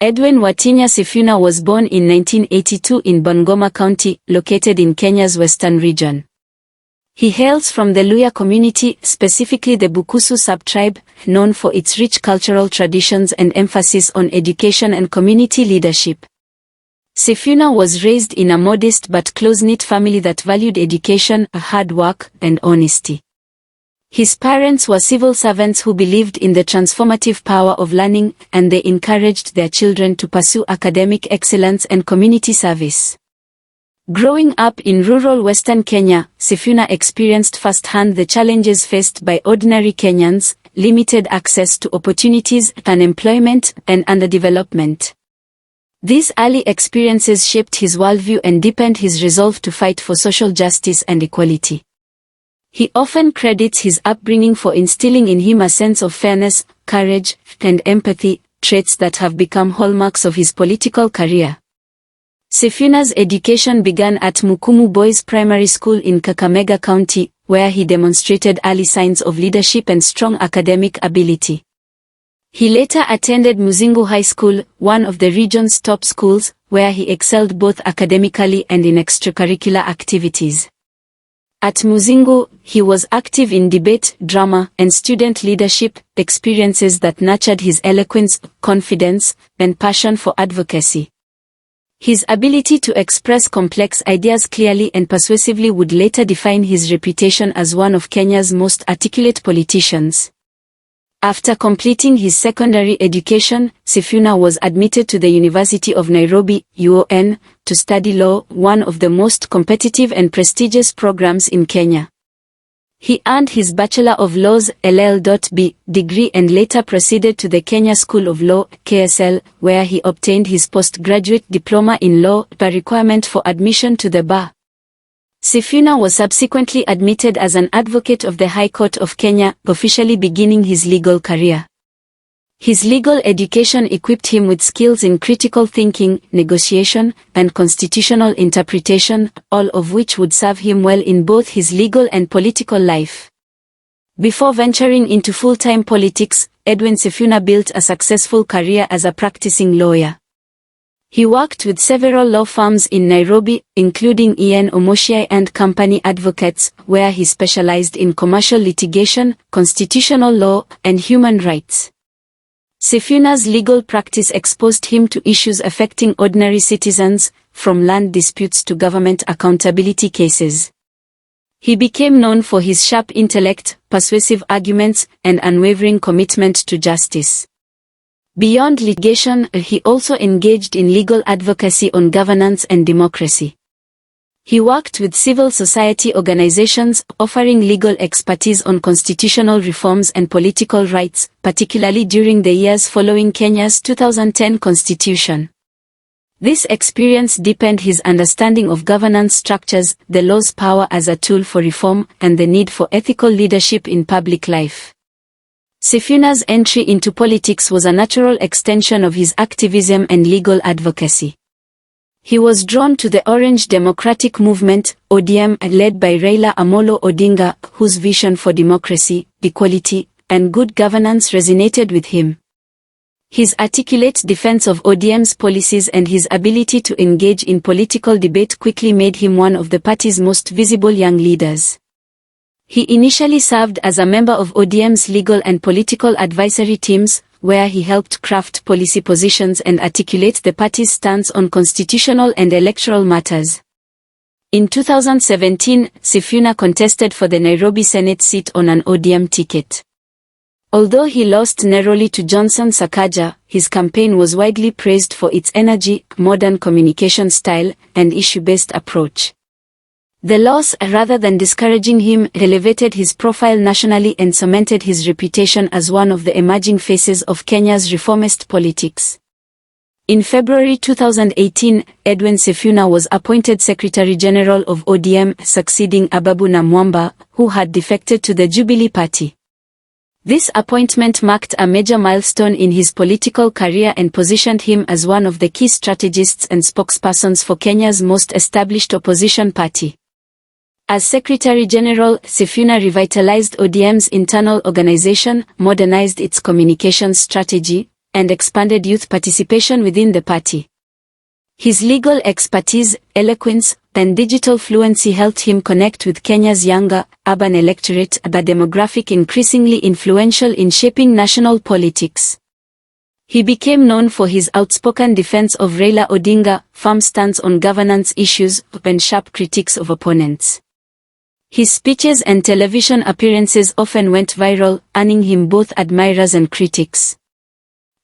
Edwin Watenya Sifuna was born in 1982 in Bungoma County, located in Kenya's western region. He hails from the Luhya community, specifically the Bukusu sub-tribe, known for its rich cultural traditions and emphasis on education and community leadership. Sifuna was raised in a modest but close-knit family that valued education, hard work, and honesty. His parents were civil servants who believed in the transformative power of learning, and they encouraged their children to pursue academic excellence and community service. Growing up in rural Western Kenya, Sifuna experienced firsthand the challenges faced by ordinary Kenyans: limited access to opportunities, unemployment, and underdevelopment. These early experiences shaped his worldview and deepened his resolve to fight for social justice and equality. He often credits his upbringing for instilling in him a sense of fairness, courage, and empathy, traits that have become hallmarks of his political career. Sifuna's education began at Mukumu Boys Primary School in Kakamega County, where he demonstrated early signs of leadership and strong academic ability. He later attended Muzingu High School, one of the region's top schools, where he excelled both academically and in extracurricular activities. At Muzingu, he was active in debate, drama, and student leadership, experiences that nurtured his eloquence, confidence, and passion for advocacy. His ability to express complex ideas clearly and persuasively would later define his reputation as one of Kenya's most articulate politicians. After completing his secondary education, Sifuna was admitted to the University of Nairobi, UON, to study law, one of the most competitive and prestigious programs in Kenya. He earned his Bachelor of Laws (LL.B) degree and later proceeded to the Kenya School of Law (KSL), where he obtained his postgraduate diploma in law, a requirement for admission to the bar. Sifuna was subsequently admitted as an advocate of the High Court of Kenya, officially beginning his legal career. His legal education equipped him with skills in critical thinking, negotiation, and constitutional interpretation, all of which would serve him well in both his legal and political life. Before venturing into full-time politics, Edwin Sifuna built a successful career as a practicing lawyer. He worked with several law firms in Nairobi, including Ian Omoshai and Company Advocates, where he specialized in commercial litigation, constitutional law, and human rights. Sifuna's legal practice exposed him to issues affecting ordinary citizens, from land disputes to government accountability cases. He became known for his sharp intellect, persuasive arguments, and unwavering commitment to justice. Beyond litigation, he also engaged in legal advocacy on governance and democracy. He worked with civil society organizations, offering legal expertise on constitutional reforms and political rights, particularly during the years following Kenya's 2010 constitution. This experience deepened his understanding of governance structures, the law's power as a tool for reform, and the need for ethical leadership in public life. Sifuna's entry into politics was a natural extension of his activism and legal advocacy. He was drawn to the Orange Democratic Movement, ODM, led by Raila Amolo Odinga, whose vision for democracy, equality, and good governance resonated with him. His articulate defense of ODM's policies and his ability to engage in political debate quickly made him one of the party's most visible young leaders. He initially served as a member of ODM's legal and political advisory teams, where he helped craft policy positions and articulate the party's stance on constitutional and electoral matters. In 2017, Sifuna contested for the Nairobi Senate seat on an ODM ticket. Although he lost narrowly to Johnson Sakaja, his campaign was widely praised for its energy, modern communication style, and issue-based approach. The loss, rather than discouraging him, elevated his profile nationally and cemented his reputation as one of the emerging faces of Kenya's reformist politics. In February 2018, Edwin Sifuna was appointed Secretary General of ODM, succeeding Ababu Namwamba, who had defected to the Jubilee Party. This appointment marked a major milestone in his political career and positioned him as one of the key strategists and spokespersons for Kenya's most established opposition party. As Secretary General, Sifuna revitalized ODM's internal organization, modernized its communications strategy, and expanded youth participation within the party. His legal expertise, eloquence, and digital fluency helped him connect with Kenya's younger, urban electorate, a demographic increasingly influential in shaping national politics. He became known for his outspoken defense of Raila Odinga, firm stance on governance issues, and sharp critiques of opponents. His speeches and television appearances often went viral, earning him both admirers and critics.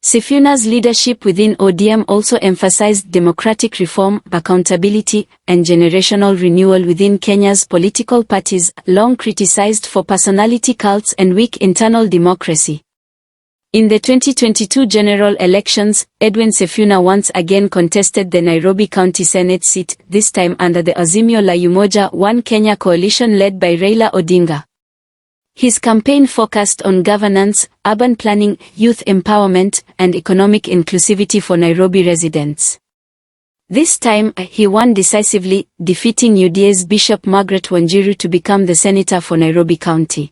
Sifuna's leadership within ODM also emphasized democratic reform, accountability, and generational renewal within Kenya's political parties, long criticized for personality cults and weak internal democracy. In the 2022 general elections, Edwin Sifuna once again contested the Nairobi County Senate seat, this time under the Azimio la Umoja One Kenya coalition led by Raila Odinga. His campaign focused on governance, urban planning, youth empowerment, and economic inclusivity for Nairobi residents. This time, he won decisively, defeating UDA's Bishop Margaret Wanjiru to become the senator for Nairobi County.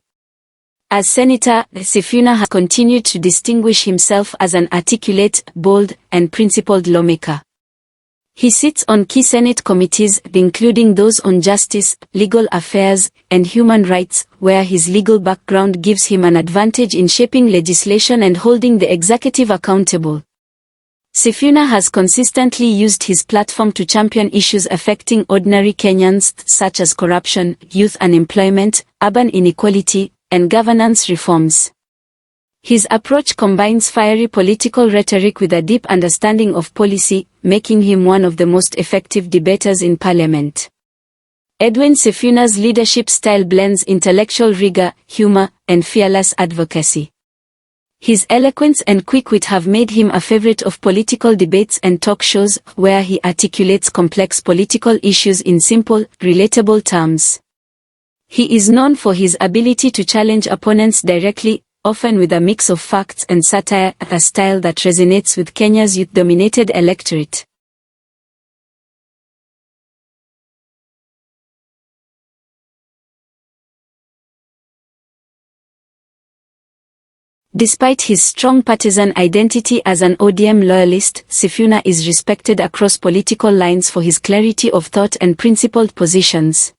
As senator, Sifuna has continued to distinguish himself as an articulate, bold, and principled lawmaker. He sits on key Senate committees, including those on justice, legal affairs, and human rights, where his legal background gives him an advantage in shaping legislation and holding the executive accountable. Sifuna has consistently used his platform to champion issues affecting ordinary Kenyans, such as corruption, youth unemployment, urban inequality, and governance reforms. His approach combines fiery political rhetoric with a deep understanding of policy, making him one of the most effective debaters in parliament. Edwin Sifuna's leadership style blends intellectual rigor, humor, and fearless advocacy. His eloquence and quick wit have made him a favorite of political debates and talk shows, where he articulates complex political issues in simple, relatable terms. He is known for his ability to challenge opponents directly, often with a mix of facts and satire, a style that resonates with Kenya's youth-dominated electorate. Despite his strong partisan identity as an ODM loyalist, Sifuna is respected across political lines for his clarity of thought and principled positions.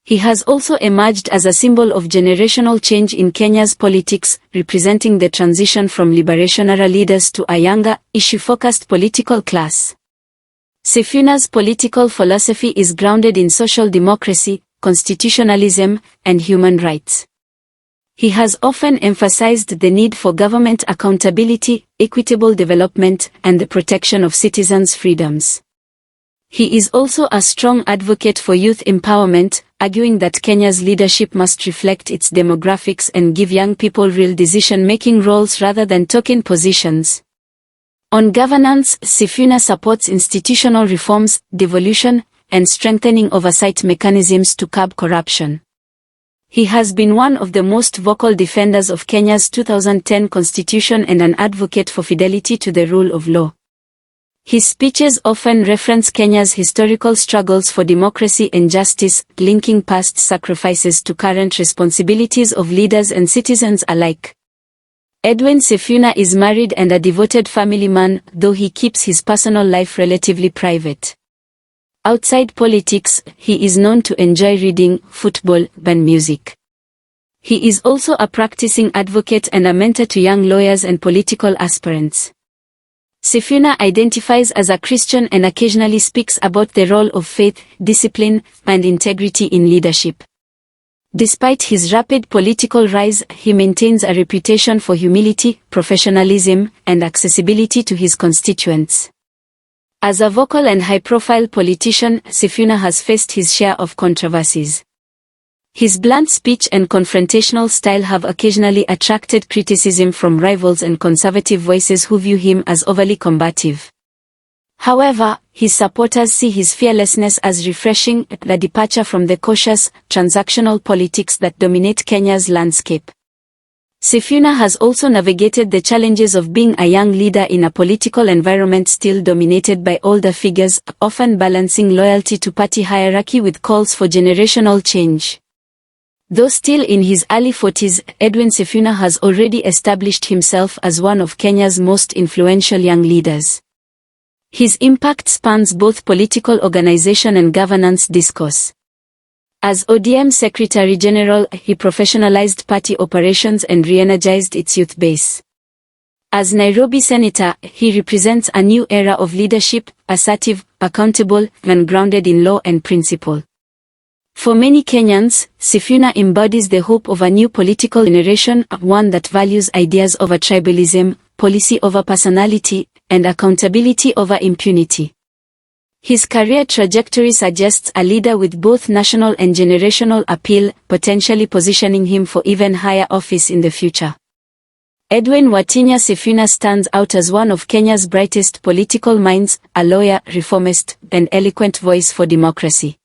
He has also emerged as a symbol of generational change in Kenya's politics, representing the transition from liberationary leaders to a younger, issue-focused political class. Sifuna's political philosophy is grounded in social democracy, constitutionalism, and human rights. He has often emphasized the need for government accountability, equitable development, and the protection of citizens' freedoms. He is also a strong advocate for youth empowerment, arguing that Kenya's leadership must reflect its demographics and give young people real decision-making roles rather than token positions. On governance, Sifuna supports institutional reforms, devolution, and strengthening oversight mechanisms to curb corruption. He has been one of the most vocal defenders of Kenya's 2010 constitution and an advocate for fidelity to the rule of law. His speeches often reference Kenya's historical struggles for democracy and justice, linking past sacrifices to current responsibilities of leaders and citizens alike. Edwin Sifuna is married and a devoted family man, though he keeps his personal life relatively private. Outside politics, he is known to enjoy reading, football, and music. He is also a practicing advocate and a mentor to young lawyers and political aspirants. Sifuna identifies as a Christian and occasionally speaks about the role of faith, discipline, and integrity in leadership. Despite his rapid political rise, he maintains a reputation for humility, professionalism, and accessibility to his constituents. As a vocal and high-profile politician, Sifuna has faced his share of controversies. His blunt speech and confrontational style have occasionally attracted criticism from rivals and conservative voices who view him as overly combative. However, his supporters see his fearlessness as refreshing, a departure from the cautious, transactional politics that dominate Kenya's landscape. Sifuna has also navigated the challenges of being a young leader in a political environment still dominated by older figures, often balancing loyalty to party hierarchy with calls for generational change. Though still in his early 40s, Edwin Sifuna has already established himself as one of Kenya's most influential young leaders. His impact spans both political organization and governance discourse. As ODM Secretary General, he professionalized party operations and re-energized its youth base. As Nairobi Senator, he represents a new era of leadership, assertive, accountable, and grounded in law and principle. For many Kenyans, Sifuna embodies the hope of a new political generation, one that values ideas over tribalism, policy over personality, and accountability over impunity. His career trajectory suggests a leader with both national and generational appeal, potentially positioning him for even higher office in the future. Edwin Watenya Sifuna stands out as one of Kenya's brightest political minds, a lawyer, reformist, and eloquent voice for democracy.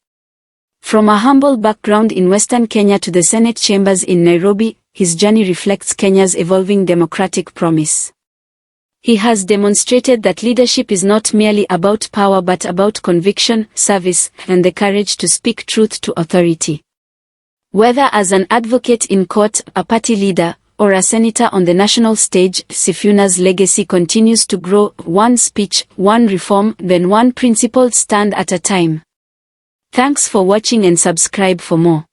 From a humble background in Western Kenya to the Senate chambers in Nairobi, his journey reflects Kenya's evolving democratic promise. He has demonstrated that leadership is not merely about power but about conviction, service, and the courage to speak truth to authority. Whether as an advocate in court, a party leader, or a senator on the national stage, Sifuna's legacy continues to grow, one speech, one reform, then one principled stand at a time. Thanks for watching and subscribe for more.